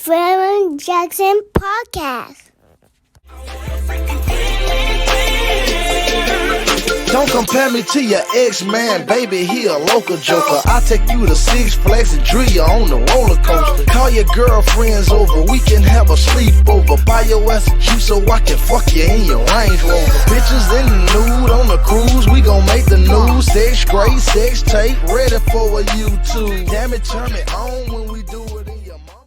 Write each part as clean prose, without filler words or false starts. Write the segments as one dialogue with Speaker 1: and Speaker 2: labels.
Speaker 1: Reverend Jackson Podcast.
Speaker 2: Don't compare me to your ex-man, baby, he a local joker. I take you to Six Flags and drill you on the roller coaster. Call your girlfriends over, we can have a sleepover. Buy your ass a juice so I can fuck you in your Range Rover. Bitches in the nude on the cruise, we gon' make the news. Sex great, sex tape, ready for a YouTube. Damn it, turn me on when we do it in your mouth.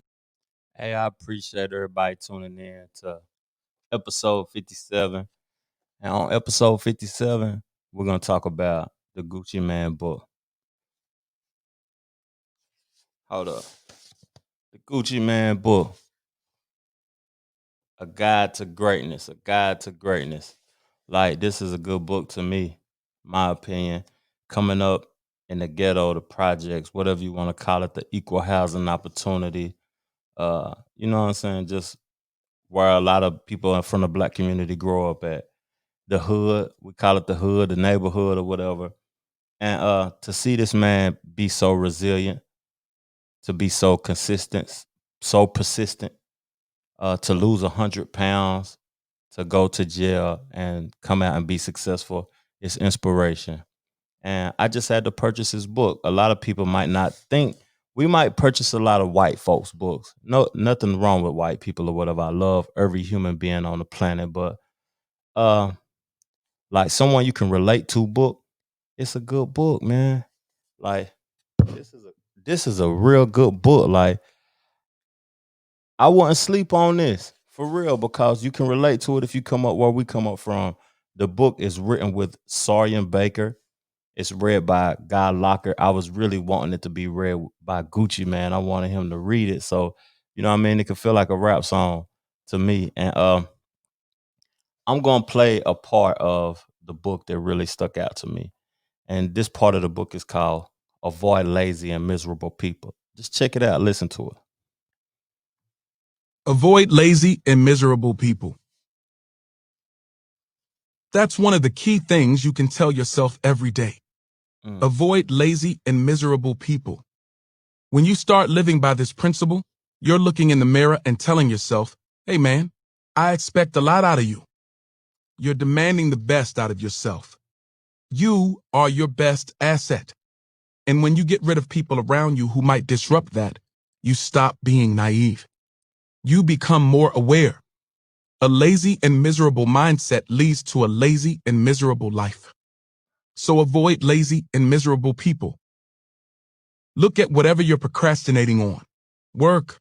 Speaker 3: Hey, I appreciate everybody tuning in to episode 57. And on episode 57, we're going to talk about the Gucci Mane book. Hold up. The Gucci Mane book. A Guide to Greatness. A Guide to Greatness. Like, this is a good book to me, my opinion. Coming up in the ghetto, the projects, whatever you want to call it, the equal housing opportunity. You know what I'm saying? Just where a lot of people from the black community grow up at. The hood, we call it the hood, the neighborhood or whatever. And to see this man be so resilient, to be so consistent, so persistent, to lose 100 pounds, to go to jail and come out and be successful, it's inspiration. And I just had to purchase his book. A lot of people might not think, we might purchase a lot of white folks' books. No, nothing wrong with white people or whatever. I love every human being on the planet, but like someone you can relate to book, it's a good book, man. Like this is a real good book. Like I wouldn't sleep on this for real because you can relate to it if you come up where we come up from. The book is written with Sarian Baker. It's read by Guy Locker. I was really wanting it to be read by Gucci Mane. I wanted him to read it. So, you know what I mean? It could feel like a rap song to me. And I'm going to play a part of the book that really stuck out to me. And this part of the book is called Avoid Lazy and Miserable People. Just check it out. Listen to it.
Speaker 4: Avoid lazy and miserable people. That's one of the key things you can tell yourself every day. Avoid lazy and miserable people. When you start living by this principle, you're looking in the mirror and telling yourself, hey man, I expect a lot out of you. You're demanding the best out of yourself. You are your best asset. And when you get rid of people around you who might disrupt that, you stop being naive. You become more aware. A lazy and miserable mindset leads to a lazy and miserable life. So avoid lazy and miserable people. Look at whatever you're procrastinating on. Work,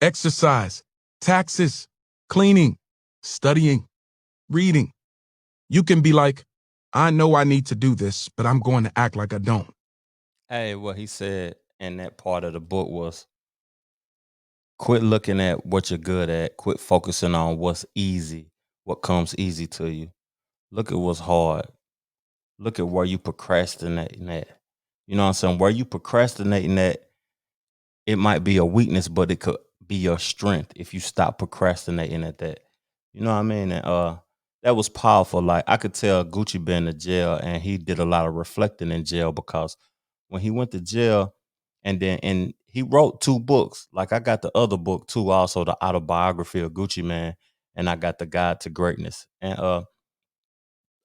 Speaker 4: exercise, taxes, cleaning, studying, reading. You can be like, I know I need to do this, but I'm going to act like I don't.
Speaker 3: Hey, what he said in that part of the book was quit looking at what you're good at. Quit focusing on what's easy, what comes easy to you. Look at what's hard. Look at where you procrastinating at. You know what I'm saying? Where you procrastinating at, it might be a weakness, but it could be your strength if you stop procrastinating at that. You know what I mean? And that was powerful. Like I could tell Gucci been to jail and he did a lot of reflecting in jail because when he went to jail and he wrote 2 books. Like I got the other book too, also the autobiography of Gucci Mane, and I got the Guide to Greatness. And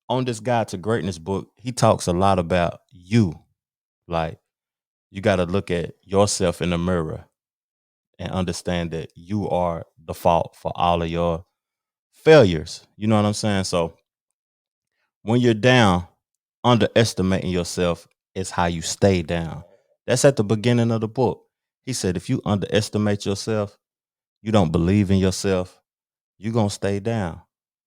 Speaker 3: on this Guide to Greatness book, he talks a lot about you. Like you got to look at yourself in the mirror and understand that you are the fault for all of your failures. You know what I'm saying? So when you're down, underestimating yourself is how you stay down. That's at the beginning of the book. He said, if you underestimate yourself, you don't believe in yourself, you're going to stay down.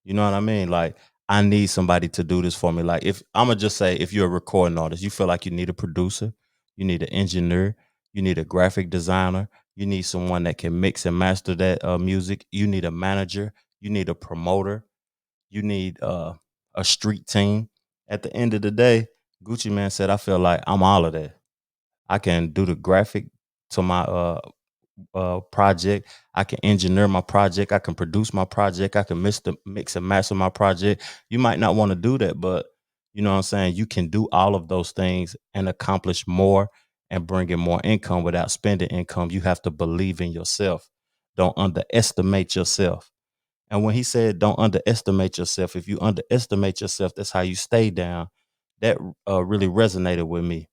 Speaker 3: You know what I mean? Like, I need somebody to do this for me. Like, if I'm going to just say, if you're a recording artist, you feel like you need a producer, you need an engineer, you need a graphic designer, you need someone that can mix and master that music, you need a manager, you need a promoter, you need a street team. At the end of the day, Gucci Mane said, I feel like I'm all of that. I can do the graphic to my project. I can engineer my project. I can produce my project. I can mix and master my project. You might not want to do that, but you know what I'm saying? You can do all of those things and accomplish more and bring in more income without spending income. You have to believe in yourself. don't underestimate yourself. And when he said don't underestimate yourself, if you underestimate yourself, that's how you stay down. That really resonated with me.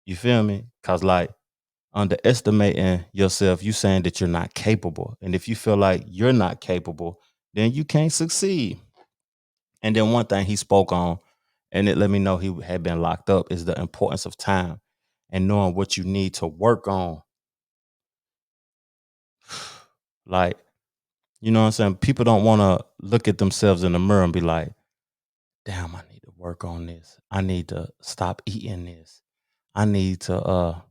Speaker 3: You feel me? Cause like underestimating yourself, you saying that you're not capable. And if you feel like you're not capable, then you can't succeed. And then one thing he spoke on, and it let me know he had been locked up, is the importance of time and knowing what you need to work on. Like, you know what I'm saying? People don't want to look at themselves in the mirror and be like, damn, I need to work on this. I need to stop eating this. I need to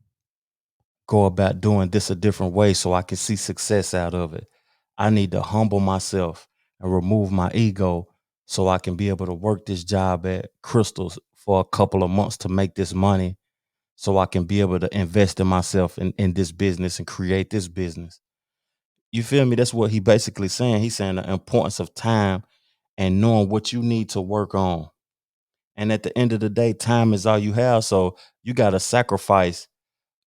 Speaker 3: go about doing this a different way so I can see success out of it. I need to humble myself and remove my ego so I can be able to work this job at Crystals for a couple of months to make this money so I can be able to invest in myself in this business and create this business. You feel me? That's what he basically saying. He's saying the importance of time and knowing what you need to work on. And at the end of the day, time is all you have. So you got to sacrifice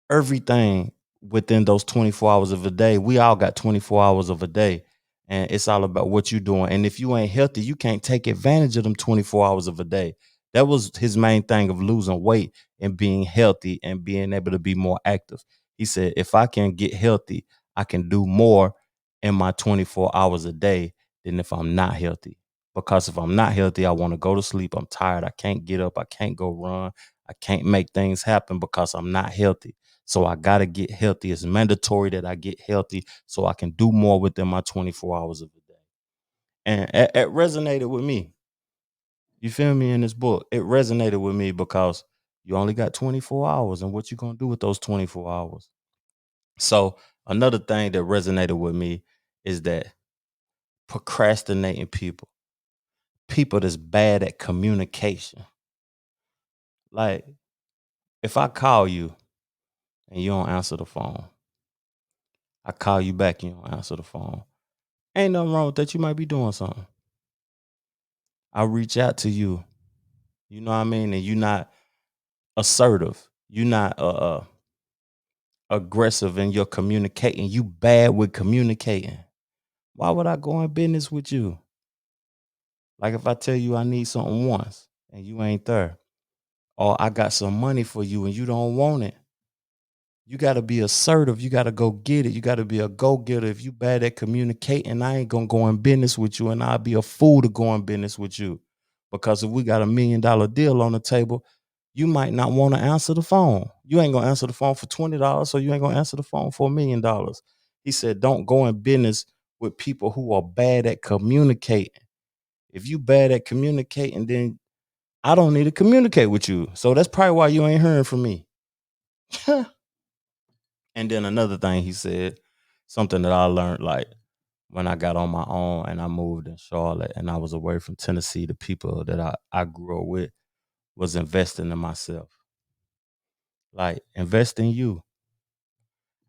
Speaker 3: everything within those 24 hours of a day. We all got 24 hours of a day. And it's all about what you're doing. And if you ain't healthy, you can't take advantage of them 24 hours of a day. That was his main thing of losing weight and being healthy and being able to be more active. He said, if I can get healthy, I can do more in my 24 hours a day than if I'm not healthy. Because if I'm not healthy, I want to go to sleep. I'm tired. I can't get up. I can't go run. I can't make things happen because I'm not healthy. So I got to get healthy. It's mandatory that I get healthy so I can do more within my 24 hours of the day. And it resonated with me. You feel me? In this book, it resonated with me because you only got 24 hours, and what you going to do with those 24 hours? So another thing that resonated with me is that procrastinating people that's bad at communication. Like, if I call you and you don't answer the phone, I call you back and you don't answer the phone. Ain't nothing wrong with that. You might be doing something. I reach out to you, you know what I mean? And you're not assertive. You're not aggressive in your communicating. You bad with communicating. Why would I go in business with you? Like if I tell you I need something once and you ain't there, or I got some money for you and you don't want it. You got to be assertive. You got to go get it. You got to be a go-getter. If you bad at communicating, I ain't going to go in business with you, and I'll be a fool to go in business with you. Because if we got $1 million deal on the table, you might not want to answer the phone. You ain't going to answer the phone for $20, so you ain't going to answer the phone for $1 million. He said, don't go in business with people who are bad at communicating. If you bad at communicating, then I don't need to communicate with you. So that's probably why you ain't hearing from me. And then another thing he said, something that I learned like when I got on my own and I moved in Charlotte and I was away from Tennessee, the people that I grew up with was investing in myself. Like invest in you.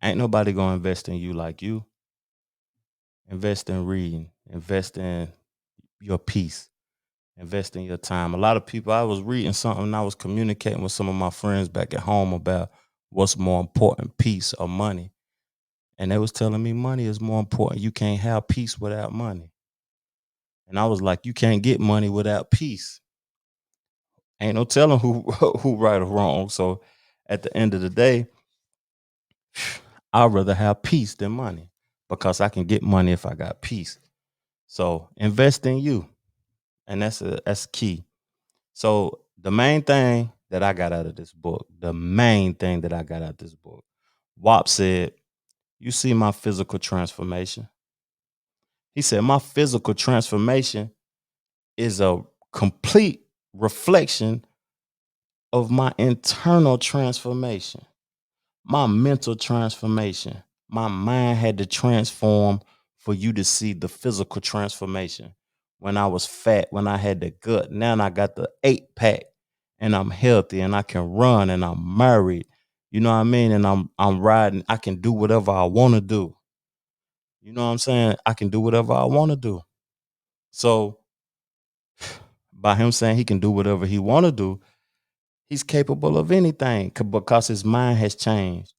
Speaker 3: Ain't nobody gonna invest in you like you. Invest in reading, invest in your peace, invest in your time. A lot of people, I was reading something and I was communicating with some of my friends back at home about what's more important, peace or money. And they was telling me money is more important. You can't have peace without money. And I was like, you can't get money without peace. Ain't no telling who who right or wrong. So at the end of the day, I'd rather have peace than money because I can get money if I got peace. So invest in you. And that's key. So the main thing that I got out of this book, WAP said, you see my physical transformation. He said, my physical transformation is a complete reflection of my internal transformation, my mental transformation. My mind had to transform for you to see the physical transformation. When I was fat, when I had the gut, now I got the 8-pack and I'm healthy and I can run and I'm married. You know what I mean? And I'm riding. I can do whatever I want to do. You know what I'm saying? I can do whatever I want to do. So by him saying he can do whatever he want to do, he's capable of anything because his mind has changed.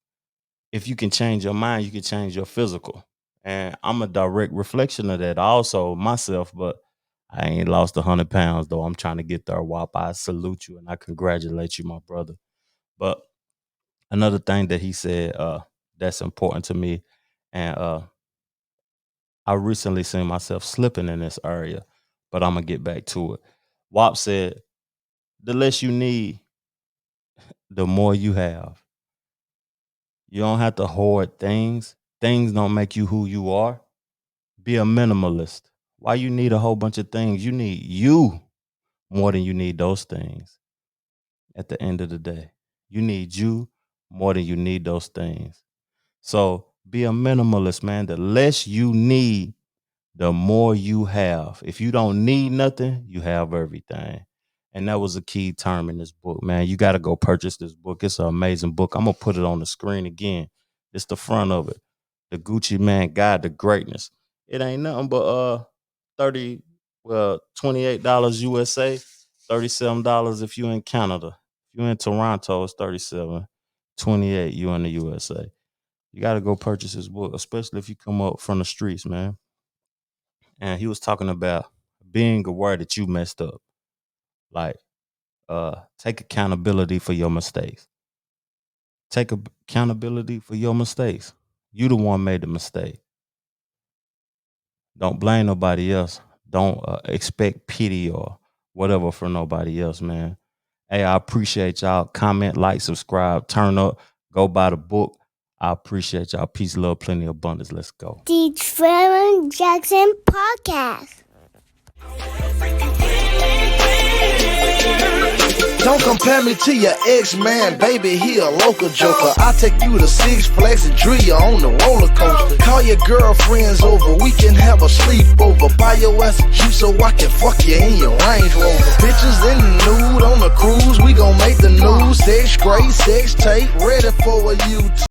Speaker 3: If you can change your mind, you can change your physical. And I'm a direct reflection of that also myself, but I ain't lost 100 pounds though. I'm trying to get there, WAP. I salute you and I congratulate you, my brother. But another thing that he said that's important to me, and I recently seen myself slipping in this area, but I'm gonna get back to it. WAP said, the less you need, the more you have. You don't have to hoard things. Things don't make you who you are. Be a minimalist. Why you need a whole bunch of things? You need you more than you need those things. At the end of the day, you need you more than you need those things. So be a minimalist, man. The less you need, the more you have. If you don't need nothing, you have everything. And that was a key term in this book, man. You got to go purchase this book. It's an amazing book. I'm going to put it on the screen again. It's the front of it. The Gucci Man Guide to Greatness. It ain't nothing but $28 USA, $37 if you in Canada. If you in Toronto, it's 37. 28 you in the USA. You got to go purchase this book, especially if you come up from the streets, man. And he was talking about being aware that you messed up. Like, take accountability for your mistakes. Take accountability for your mistakes. You the one made the mistake. Don't blame nobody else. Don't expect pity or whatever from nobody else, man. Hey, I appreciate y'all. Comment, like, subscribe, turn up, go buy the book. I appreciate y'all. Peace, love, plenty, abundance. Let's go.
Speaker 1: The Trevor Jackson Podcast.
Speaker 2: Don't compare me to your ex-man, baby, he a local joker. I take you to Six Flags and drill you on the roller coaster. Call your girlfriends over, we can have a sleepover. Buy your ass a juice so I can fuck you in your Range Rover. Bitches in the nude on the cruise, we gon' make the news. Sex great, sex tape, ready for a YouTube.